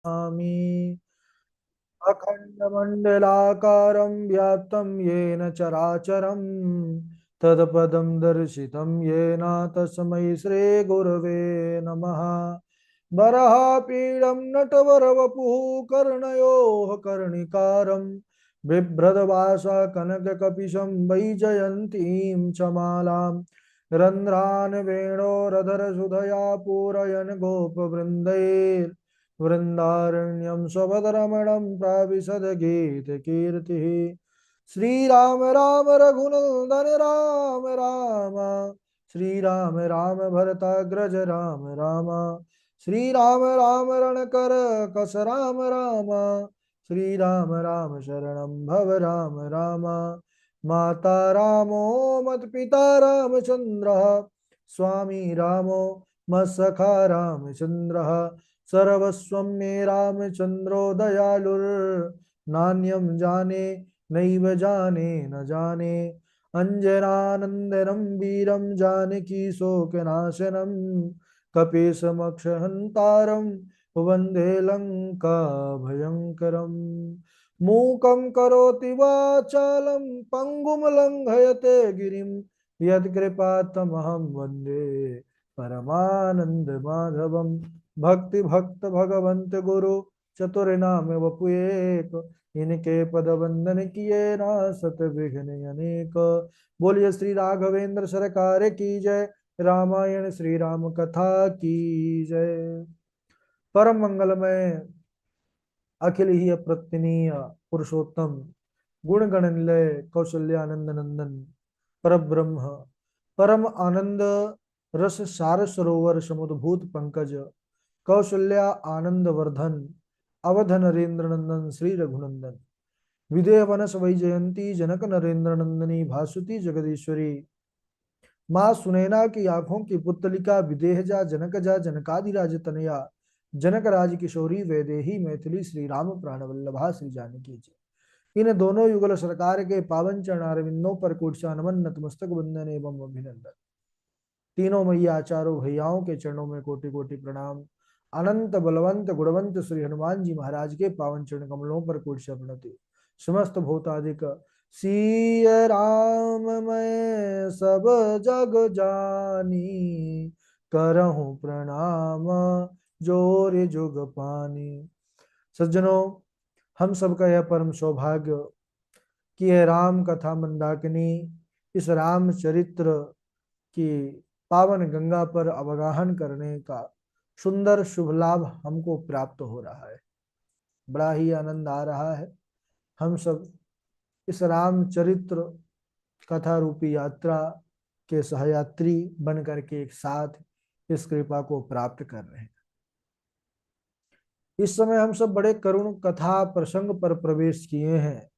स्वामी अखण्डमण्डलाकारं व्याप्तं येन चराचरं तत्पदं दर्शितं येन तस्मै श्रीगुरवे नमः। वराहपीडं नटवरवपुः कर्णयोः कर्णिकारं बिभ्रदवासा कनककपिशं वैजयन्तीं च मालां रन्ध्रान् वेणोरधरसुधया पूरयन् गोपवृन्दैर् वृंदारण्यम स्वपदरमणं प्राविशद गीत कीर्ति। श्री राम राम रघुनंदन राम राम, श्री राम राम भरताग्रज राम राम, श्री राम राम रणकर कस राम राम, श्री राम राम शरणं भव राम राम। माता रामो मत पिता रामचंद्र, स्वामी रामो मत्सखा रामचंद्र, सर्वस्वं मे रामचंद्रो दयालुर्नान्यं जाने नैव जाने न जाने। अंजनानंदनं वीरं जानकी शोकनाशनं कपीशमक्षहन्तारं वन्दे लंका भयंकरम्। मूकं करोति वाचालं पंगुं लंघयते गिरिं यत्कृपातमहं वन्दे परमानंद माधवम। भक्ति भक्त भगवंत गुरु चतुर नाम वपु एक, इनके पद वंदन किए ना सत विघ्न अनेक। बोलिए श्री राघवेंद्र सरकार की जय, रामायण श्री राम कथा की जय। परम मंगलमय अखिल ही अप्रत्यनीय पुरुषोत्तम गुण गणनिलय कौशल्यानंद नंदन परब्रह्म परम आनंद रस सार सरोवर समुद्भूत पंकज कौशल्या आनंद वर्धन अवध नरेंद्र नंदन श्री रघुनंदन विदेह वनस वैजयंती जनक नरेंद्र नंदनी भासुती जगदीश्वरी माँ सुनैना की आंखों की पुतलिका विदेहजा जनकजा जनकादिराज तनया जनक राज किशोरी वैदेही मैथिली श्री राम प्राण वल्लभा श्री जानकी जी। इन दोनों युगल सरकार के पावन चरणारविंदों पर कोटि नमन नतमस्तक वंदन एवं अभिनंदन। तीनों मैया चारों भैयाओं के चरणों में कोटि कोटि प्रणाम। अनंत बलवंत गुणवंत श्री हनुमान जी महाराज के पावन चरण कमलों पर कोटि प्रणति। समस्त भूतादिक सिय राम मैं सब जग जानी, करहूं प्रणाम जोर जुग पानी। सज्जनों, हम सबका यह परम सौभाग्य कि यह राम कथा मंदाकिनी इस राम चरित्र की पावन गंगा पर अवगाहन करने का सुंदर शुभ लाभ हमको प्राप्त हो रहा है। बड़ा ही आनंद आ रहा है। हम सब इस राम चरित्र कथा रूपी यात्रा के सहयात्री बन करके एक साथ इस कृपा को प्राप्त कर रहे हैं। इस समय हम सब बड़े करुण कथा प्रसंग पर प्रवेश किए हैं।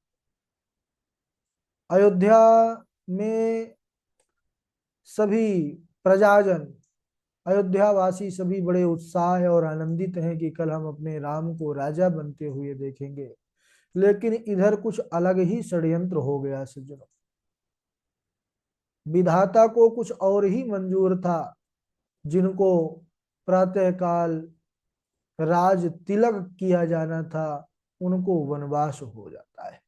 अयोध्या में सभी प्रजाजन, अयोध्यावासी सभी बड़े उत्साह और आनंदित हैं कि कल हम अपने राम को राजा बनते हुए देखेंगे। लेकिन इधर कुछ अलग ही षड्यंत्र हो गया सज्जनों। विधाता को कुछ और ही मंजूर था। जिनको प्रातःकाल राज तिलक किया जाना था, उनको वनवास हो जाता है।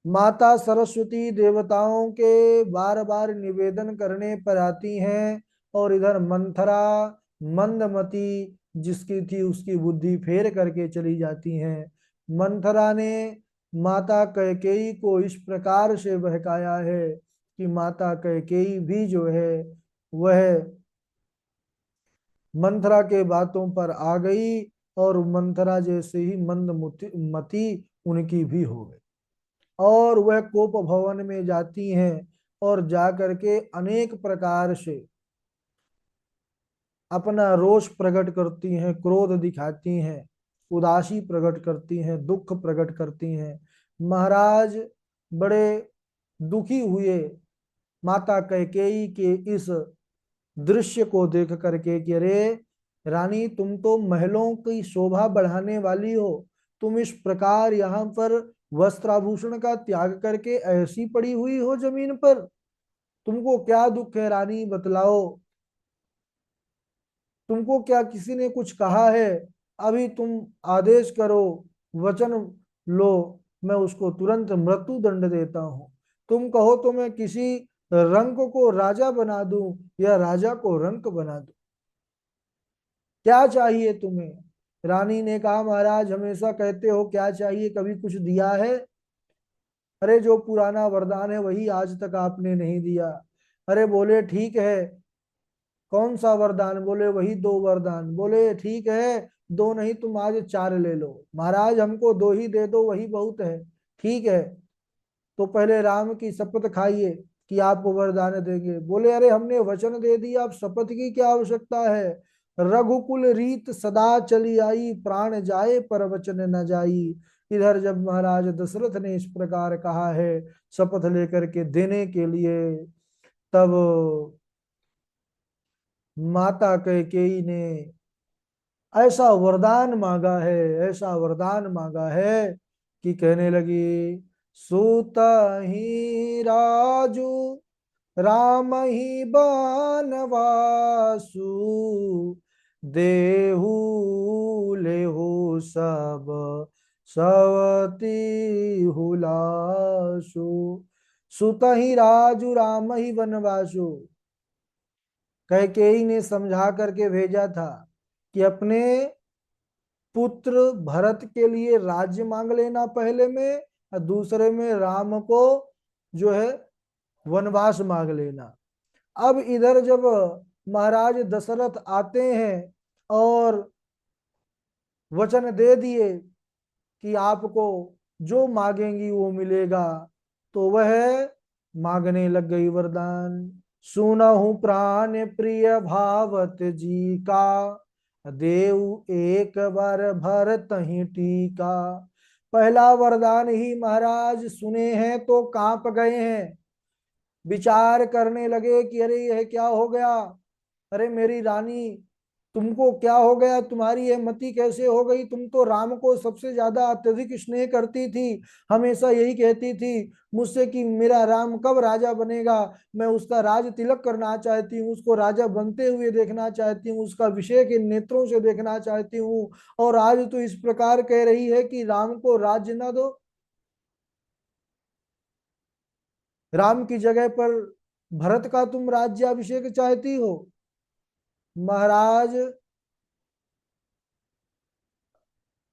माता सरस्वती देवताओं के बार बार निवेदन करने पर आती हैं और इधर मंथरा मंदमती जिसकी थी उसकी बुद्धि फेर करके चली जाती हैं। मंथरा ने माता कैकेयी को इस प्रकार से बहकाया है कि माता कैकेयी भी जो है वह मंथरा के बातों पर आ गई और मंथरा जैसे ही मंदमती उनकी भी हो गई और वह कोप भवन में जाती हैं और जाकर के अनेक प्रकार से अपना रोष प्रकट करती हैं, क्रोध दिखाती हैं, उदासी प्रकट करती हैं, दुख प्रकट करती हैं। महाराज बड़े दुखी हुए माता कैकेयी के इस दृश्य को देख करके कि अरे रानी, तुम तो महलों की शोभा बढ़ाने वाली हो, तुम इस प्रकार यहाँ पर वस्त्राभूषण का त्याग करके ऐसी पड़ी हुई हो जमीन पर, तुमको क्या दुख है रानी, बतलाओ। तुमको क्या किसी ने कुछ कहा है? अभी तुम आदेश करो, वचन लो, मैं उसको तुरंत मृत्यु दंड देता हूँ। तुम कहो तो मैं किसी रंक को राजा बना दूं या राजा को रंक बना दूं, क्या चाहिए तुम्हें? रानी ने कहा, महाराज हमेशा कहते हो क्या चाहिए, कभी कुछ दिया है? अरे जो पुराना वरदान है वही आज तक आपने नहीं दिया। अरे बोले ठीक है, कौन सा वरदान? बोले वही दो वरदान। बोले ठीक है, दो नहीं तुम आज चार ले लो। महाराज हमको दो ही दे दो, वही बहुत है। ठीक है, तो पहले राम की शपथ खाइए कि आप वरदान देंगे। बोले अरे हमने वचन दे दिया, अब शपथ की क्या आवश्यकता है? रघुकुल रीत सदा चली आई, प्राण जाए पर वचन न जाई। इधर जब महाराज दशरथ ने इस प्रकार कहा है शपथ लेकर के देने के लिए, तब माता कैकेयी ने ऐसा वरदान मांगा है, ऐसा वरदान मांगा है कि कहने लगी, सूत ही राजू राम ही बनवासु, देहु लेहु सब सवती हुलासु। सुत ही राजू राम ही बनवासु, कैकेयी ने समझा करके भेजा था कि अपने पुत्र भरत के लिए राज्य मांग लेना पहले में, और दूसरे में राम को जो है वनवास मांग लेना। अब इधर जब महाराज दशरथ आते हैं और वचन दे दिए कि आपको जो मांगेंगी वो मिलेगा, तो वह मांगने लग गई वरदान। सुनहु प्राण प्रिय भावत जी का, देव एक बार भरत ही टीका। पहला वरदान ही महाराज सुने हैं तो कांप गए हैं, विचार करने लगे कि अरे यह क्या हो गया? अरे मेरी रानी, तुमको क्या हो गया? तुम्हारी यह मति कैसे हो गई? तुम तो राम को सबसे ज्यादा अत्यधिक स्नेह करती थी, हमेशा यही कहती थी मुझसे कि मेरा राम कब राजा बनेगा, मैं उसका राज तिलक करना चाहती हूँ, उसको राजा बनते हुए देखना चाहती हूँ, उसका अभिषेक इन नेत्रों से देखना चाहती हूँ। और आज तो इस प्रकार कह रही है कि राम को राज्य न दो, राम की जगह पर भरत का तुम राज्याभिषेक चाहती हो। महाराज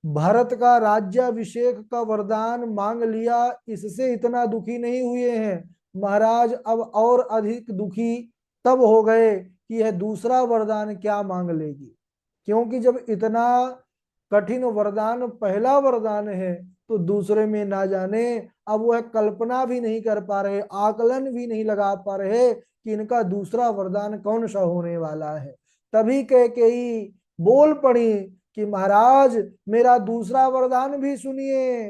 भरत का राज्याभिषेक का वरदान मांग लिया, इससे इतना दुखी नहीं हुए हैं महाराज, अब और अधिक दुखी तब हो गए कि यह दूसरा वरदान क्या मांग लेगी। क्योंकि जब इतना कठिन वरदान पहला वरदान है, तो दूसरे में ना जाने अब वह कल्पना भी नहीं कर पा रहे, आकलन भी नहीं लगा पा रहे कि इनका दूसरा वरदान कौन सा होने वाला है। तभी कह के ही बोल पड़ी कि महाराज मेरा दूसरा वरदान भी सुनिए।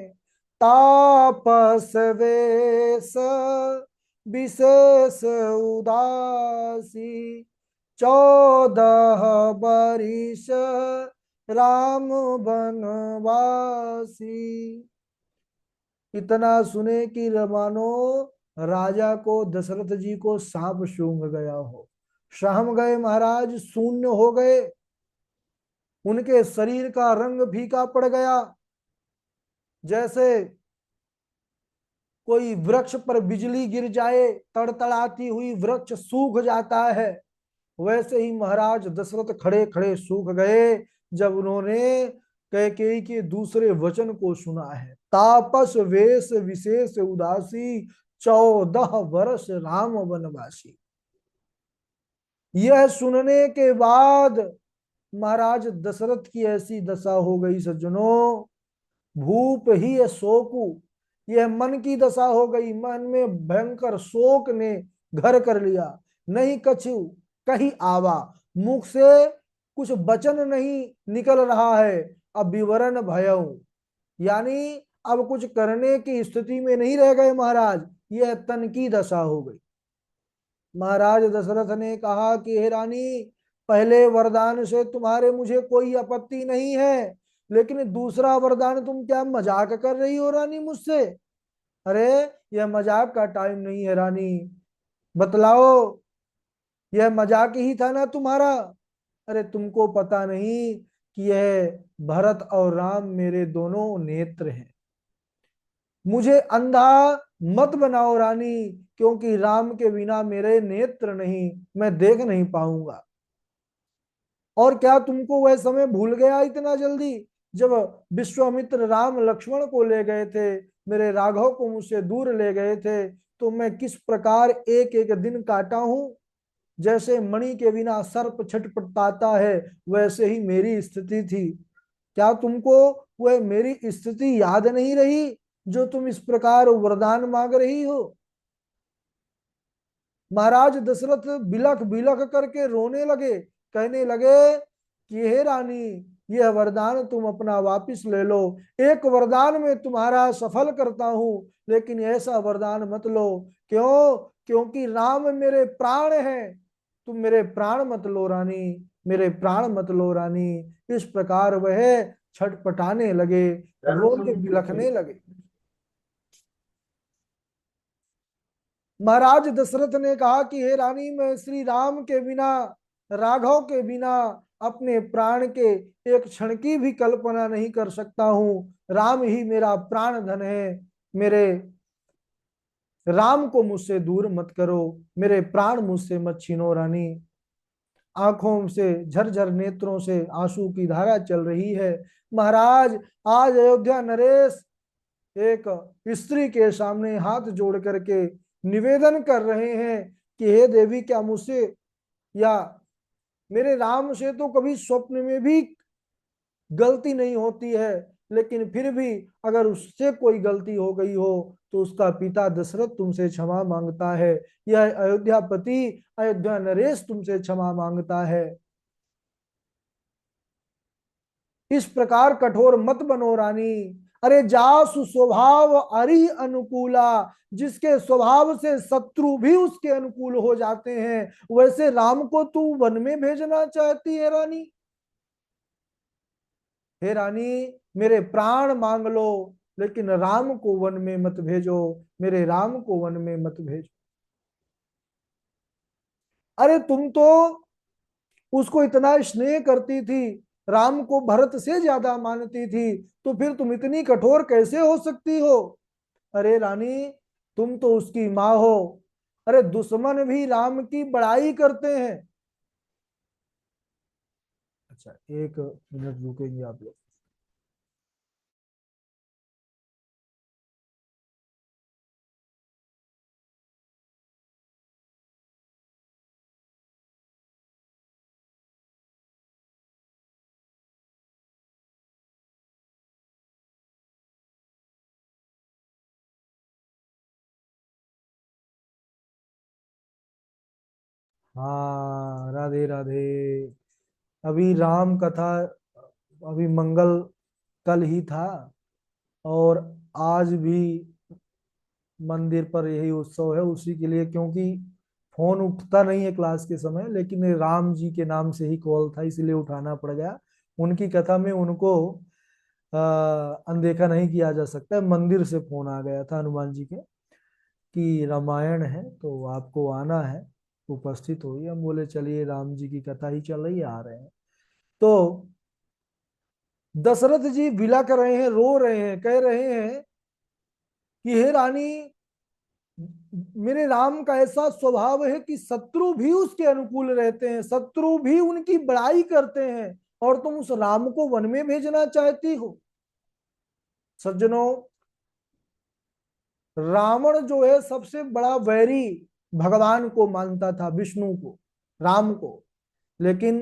तापस वेश विशेष उदासी, 14 बरिस राम बनवासी। इतना सुने कि मानो राजा को, दशरथ जी को सांप सूंघ गया हो। सहम गए महाराज, शून्य हो गए, उनके शरीर का रंग फीका पड़ गया। जैसे कोई वृक्ष पर बिजली गिर जाए, तड़तड़ाती हुई वृक्ष सूख जाता है, वैसे ही महाराज दशरथ खड़े खड़े सूख गए जब उन्होंने कैकेयी के दूसरे वचन को सुना है। तापस वेश विशेष उदासी, 14 वर्ष राम वनवासी। यह सुनने के बाद महाराज दशरथ की ऐसी दशा हो गई सज्जनों, भूप ही शोकु, यह मन की दशा हो गई, मन में भयंकर शोक ने घर कर लिया। नहीं कछु कहीं आवा, मुख से कुछ वचन नहीं निकल रहा है। अब विवरण भयऊ, यानी अब कुछ करने की स्थिति में नहीं रह गए महाराज, यह तन की दशा हो गई। महाराज दशरथ ने कहा कि हे रानी, पहले वरदान से तुम्हारे मुझे कोई आपत्ति नहीं है, लेकिन दूसरा वरदान तुम क्या मजाक कर रही हो रानी मुझसे? अरे यह मजाक का टाइम नहीं है रानी, बतलाओ, यह मजाक ही था ना तुम्हारा? अरे तुमको पता नहीं कि यह भरत और राम मेरे दोनों नेत्र हैं। मुझे अंधा मत बनाओ रानी, क्योंकि राम के बिना मेरे नेत्र नहीं, मैं देख नहीं पाऊंगा। और क्या तुमको वह समय भूल गया इतना जल्दी, जब विश्वामित्र राम लक्ष्मण को ले गए थे, मेरे राघव को मुझसे दूर ले गए थे, तो मैं किस प्रकार एक एक दिन काटा हूं। जैसे मणि के बिना सर्प छटपटाता है, वैसे ही मेरी स्थिति थी। क्या तुमको वह मेरी स्थिति याद नहीं रही, जो तुम इस प्रकार वरदान मांग रही हो। महाराज दशरथ बिलख बिलख करके रोने लगे, कहने लगे कि हे रानी, यह वरदान तुम अपना वापिस ले लो। एक वरदान में तुम्हारा सफल करता हूं, लेकिन ऐसा वरदान मत लो। क्यों? क्योंकि राम मेरे प्राण हैं। तुम मेरे प्राण मत लो रानी, मेरे प्राण मत लो रानी। इस प्रकार वह छटपटाने लगे, रोने बिलखने लगे। महाराज दशरथ ने कहा कि हे रानी, मैं श्री राम के बिना, राघव के बिना अपने प्राण के एक क्षण की भी कल्पना नहीं कर सकता हूं। राम ही मेरा प्राण धन है। मेरे राम को मुझसे दूर मत करो, मेरे प्राण मुझसे मत छीनो रानी। आंखों से झरझर नेत्रों से आंसू की धारा चल रही है। महाराज, आज अयोध्या नरेश एक स्त्री के सामने हाथ जोड़ करके निवेदन कर रहे हैं कि हे देवी, क्या मुझसे या मेरे राम से तो कभी स्वप्न में भी गलती नहीं होती है, लेकिन फिर भी अगर उससे कोई गलती हो गई हो तो उसका पिता दशरथ तुमसे क्षमा मांगता है। यह अयोध्यापति अयोध्या नरेश तुमसे क्षमा मांगता है। इस प्रकार कठोर मत बनो रानी। अरे जासु स्वभाव अरि अनुकूला, जिसके स्वभाव से शत्रु भी उसके अनुकूल हो जाते हैं, वैसे राम को तू वन में भेजना चाहती है रानी। हे रानी, मेरे प्राण मांग लो, लेकिन राम को वन में मत भेजो, मेरे राम को वन में मत भेजो। अरे तुम तो उसको इतना स्नेह करती थी, राम को भरत से ज्यादा मानती थी, तो फिर तुम इतनी कठोर कैसे हो सकती हो। अरे रानी, तुम तो उसकी माँ हो। अरे दुश्मन भी राम की बड़ाई करते हैं। अच्छा, एक मिनट रुकेंगे आप लोग। हाँ, राधे राधे। अभी राम कथा, अभी मंगल कल ही था, और आज भी मंदिर पर यही उत्सव है उसी के लिए, क्योंकि फोन उठता नहीं है क्लास के समय, लेकिन ये राम जी के नाम से ही कॉल था, इसलिए उठाना पड़ गया। उनकी कथा में उनको अनदेखा नहीं किया जा सकता। मंदिर से फोन आ गया था हनुमान जी के कि रामायण है तो आपको आना है, उपस्थित होइए। हम बोले चलिए, राम जी की कथा ही चल रही है, आ रहे हैं। तो दशरथ जी बिलख रहे हैं, रो रहे हैं, कह रहे हैं कि हे रानी, मेरे राम का ऐसा स्वभाव है कि शत्रु भी उसके अनुकूल रहते हैं, शत्रु भी उनकी बड़ाई करते हैं, और तुम उस राम को वन में भेजना चाहती हो। सज्जनों, रावण जो है सबसे बड़ा वैरी भगवान को मानता था, विष्णु को, राम को। लेकिन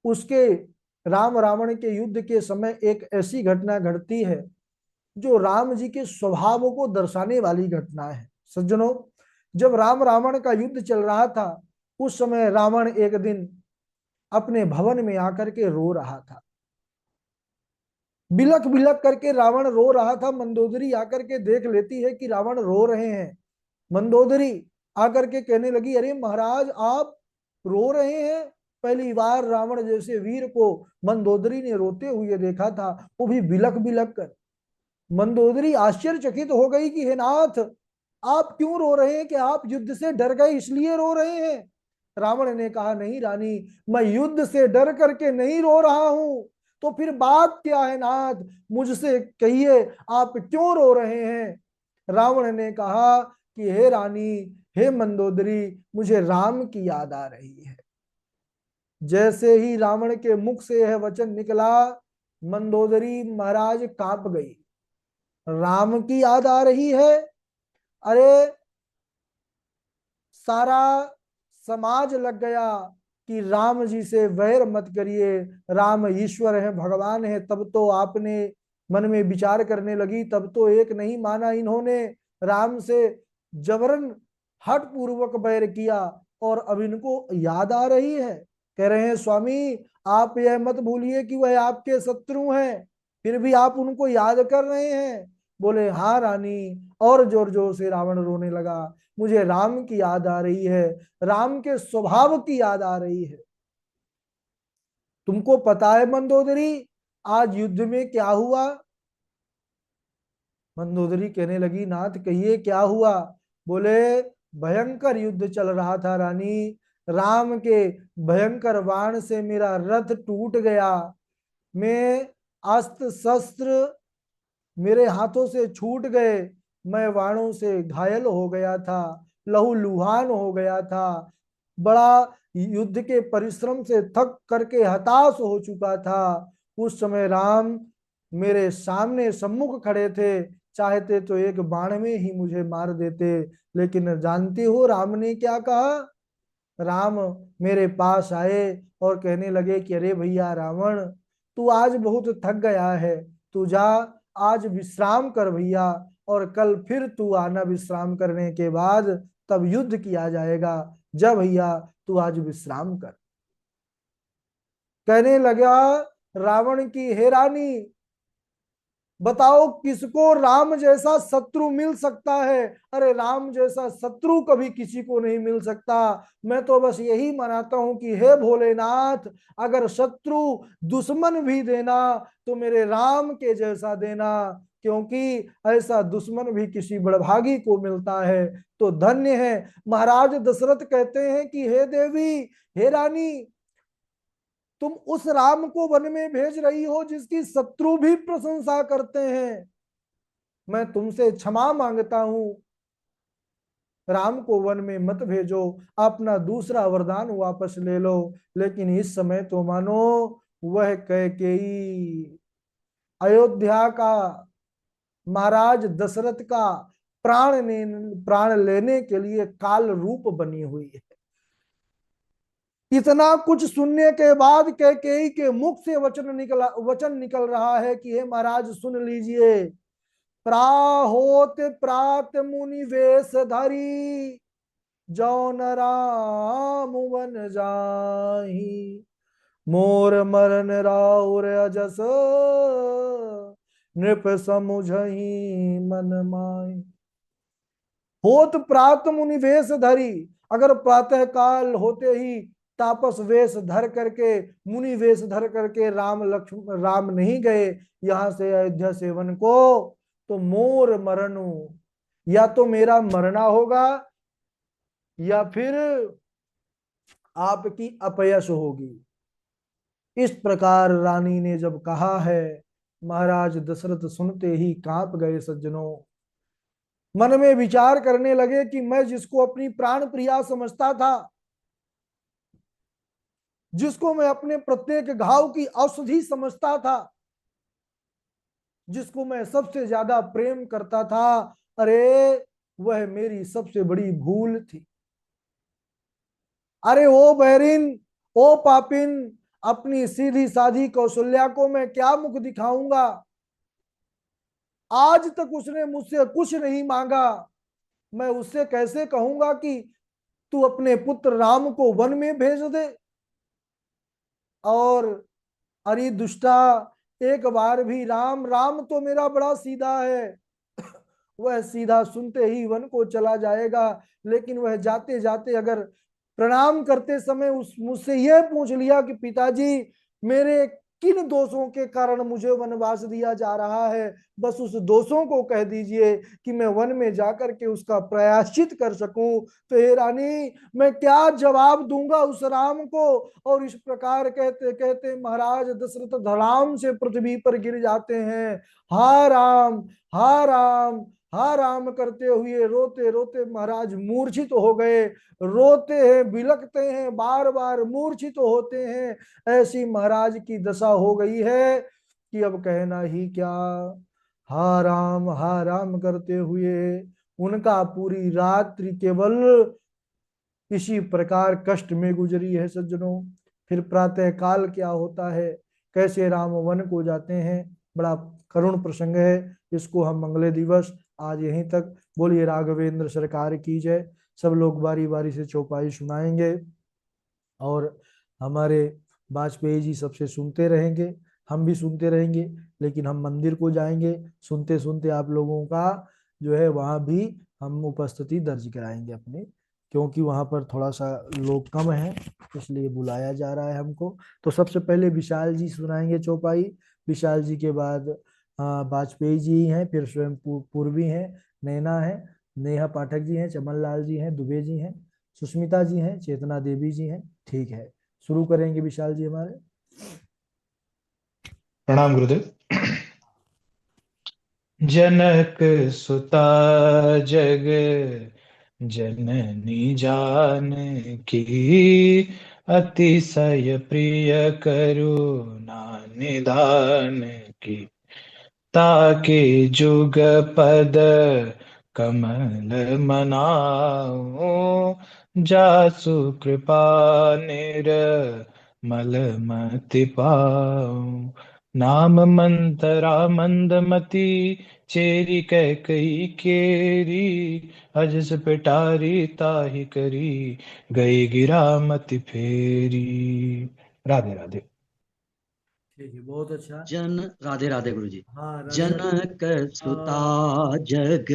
उसके राम रावण के युद्ध के समय एक ऐसी घटना घटती है जो राम जी के स्वभाव को दर्शाने वाली घटना है। सज्जनों, जब राम रावण का युद्ध चल रहा था, उस समय रावण एक दिन अपने भवन में आकर के रो रहा था। बिलक बिलक करके रावण रो रहा था। मंदोदरी आकर के देख लेती है कि रावण रो रहे हैं। मंदोदरी आकर के कहने लगी, अरे महाराज, आप रो रहे हैं। पहली बार रावण जैसे वीर को मंदोदरी ने रोते हुए देखा था, वो भी बिलक बिलक कर। मंदोदरी आश्चर्यचकित हो गई कि हे नाथ, आप क्यों रो रहे हैं? कि आप युद्ध से डर गए इसलिए रो रहे हैं? रावण ने कहा, नहीं रानी, मैं युद्ध से डर करके नहीं रो रहा हूं। तो फिर बात क्या है नाथ, मुझसे कहिए, आप क्यों रो रहे हैं। रावण ने कहा कि हे रानी, हे मंदोदरी, मुझे राम की याद आ रही है। जैसे ही रावण के मुख से यह वचन निकला, मंदोदरी महाराज कांप गई। राम की याद आ रही है? अरे सारा समाज लग गया कि राम जी से वैर मत करिए, राम ईश्वर है, भगवान है। तब तो आपने मन में विचार करने लगी, तब तो एक नहीं माना इन्होंने, राम से जबरन हठ पूर्वक बैर किया, और अब इनको याद आ रही है। कह रहे हैं, स्वामी आप यह मत भूलिए कि वह आपके शत्रु हैं, फिर भी आप उनको याद कर रहे हैं। बोले, हाँ रानी। और जोर जोर से रावण रोने लगा, मुझे राम की याद आ रही है, राम के स्वभाव की याद आ रही है। तुमको पता है मंदोदरी, आज युद्ध में क्या हुआ? मंदोदरी कहने लगी, नाथ कहिए क्या हुआ। बोले, भयंकर युद्ध चल रहा था रानी, राम के भयंकर बाण से मेरा रथ टूट गया, मैं अस्त्र शस्त्र मेरे हाथों से छूट गए, मैं बाणों से घायल हो गया था, लहूलुहान हो गया था, बड़ा युद्ध के परिश्रम से थक करके हताश हो चुका था। उस समय राम मेरे सामने सम्मुख खड़े थे, चाहते तो एक बाण में ही मुझे मार देते, लेकिन जानते हो राम ने क्या कहा? राम मेरे पास आए और कहने लगे कि अरे भैया रावण, तू आज बहुत थक गया है, तू जा, आज विश्राम कर भैया, और कल फिर तू आना विश्राम करने के बाद, तब युद्ध किया जाएगा। जा भैया, तू आज विश्राम कर। कहने लगा रावण की, हे रानी, बताओ किसको राम जैसा शत्रु मिल सकता है? अरे राम जैसा शत्रु कभी किसी को नहीं मिल सकता। मैं तो बस यही मनाता हूं कि हे भोलेनाथ, अगर शत्रु दुश्मन भी देना तो मेरे राम के जैसा देना, क्योंकि ऐसा दुश्मन भी किसी बड़भागी को मिलता है तो धन्य है। महाराज दशरथ कहते हैं कि हे देवी, हे रानी, तुम उस राम को वन में भेज रही हो जिसकी शत्रु भी प्रशंसा करते हैं, मैं तुमसे क्षमा मांगता हूं, राम को वन में मत भेजो, अपना दूसरा वरदान वापस ले लो। लेकिन इस समय तो मानो वह कैकेयी अयोध्या का महाराज दशरथ का प्राण लेने के लिए काल रूप बनी हुई है। इतना कुछ सुनने के बाद कैकेयी के मुख से वचन निकल रहा है कि हे महाराज सुन लीजिए। प्राहोत प्रात मुनि वेश धरी, जौन राम वन जाहि, मोर मरन राउर अजस, नृप समुझहि मन माहि। होत प्रात मुनि वेश धरी, अगर प्रातः काल होते ही तापस वेश धर करके, मुनि वेश धर करके राम नहीं गए यहां से अयोध्या से वन को, तो मोर मरनु, या तो मेरा मरना होगा या फिर आपकी अपयश होगी। इस प्रकार रानी ने जब कहा है, महाराज दशरथ सुनते ही कांप गए। सज्जनों, मन में विचार करने लगे कि मैं जिसको अपनी प्राण प्रिया समझता था, जिसको मैं अपने प्रत्येक घाव की औषधि समझता था, जिसको मैं सबसे ज्यादा प्रेम करता था, अरे वह मेरी सबसे बड़ी भूल थी। अरे ओ बैरिन, ओ पापिन, अपनी सीधी साधी कौशल्या को मैं क्या मुख दिखाऊंगा? आज तक उसने मुझसे कुछ नहीं मांगा, मैं उससे कैसे कहूंगा कि तू अपने पुत्र राम को वन में भेज दे? और अरे दुष्टा, एक बार भी राम राम तो मेरा बड़ा सीधा है, वह सीधा सुनते ही वन को चला जाएगा, लेकिन वह जाते जाते अगर प्रणाम करते समय उस मुझसे यह पूछ लिया कि पिताजी, मेरे किन दोषों के कारण मुझे वनवास दिया जा रहा है, बस उस दोषों को कह दीजिए कि मैं वन में जाकर के उसका प्रायश्चित कर सकूं। तो हे रानी, मैं क्या जवाब दूंगा उस राम को। और इस प्रकार कहते कहते महाराज दशरथ धड़ाम से पृथ्वी पर गिर जाते हैं। हा राम, हा राम, हा राम करते हुए रोते रोते महाराज मूर्छित हो गए। रोते हैं, बिलखते हैं, बार बार मूर्छित होते हैं। ऐसी महाराज की दशा हो गई है कि अब कहना ही क्या। हा राम करते हुए उनका पूरी रात्रि केवल इसी प्रकार कष्ट में गुजरी है सज्जनों। फिर प्रातः काल क्या होता है, कैसे राम वन को जाते हैं, बड़ा करुण प्रसंग है। इसको हम मंगले दिवस आज यहीं तक। बोलिए राघवेंद्र सरकार की जय। सब लोग बारी बारी से चौपाई सुनाएंगे और हमारे वाजपेयी जी सबसे सुनते रहेंगे, हम भी सुनते रहेंगे। लेकिन हम मंदिर को जाएंगे, सुनते सुनते आप लोगों का जो है वहाँ भी हम उपस्थिति दर्ज कराएंगे अपने, क्योंकि वहाँ पर थोड़ा सा लोग कम हैं, इसलिए बुलाया जा रहा है हमको। तो सबसे पहले विशाल जी सुनाएंगे चौपाई। विशाल जी के बाद वाजपेयी जी हैं, फिर स्वयं पूर्वी हैं, नैना है, नेहा पाठक जी हैं, चमन लाल जी हैं, दुबे जी हैं, सुष्मिता जी हैं, चेतना देवी जी हैं। ठीक है, शुरू करेंगे विशाल जी हमारे। प्रणाम गुरुदेव। जनक सुता जग जननी जानकी, अतिशय प्रिय करुणा निधान की। ताके जुग पद कमल मनाओ, जासु कृपा निर्मल मति पाओ। नाम मंतरा मंदमती, चेरी कह कही केरी। अजस पिटारी ताहि करी, गई गिरा मति फेरी। राधे राधे। ठीक है, बहुत अच्छा। जन राधे राधे गुरु जी। हाँ, राधे राधे। जनक सुता आ, जग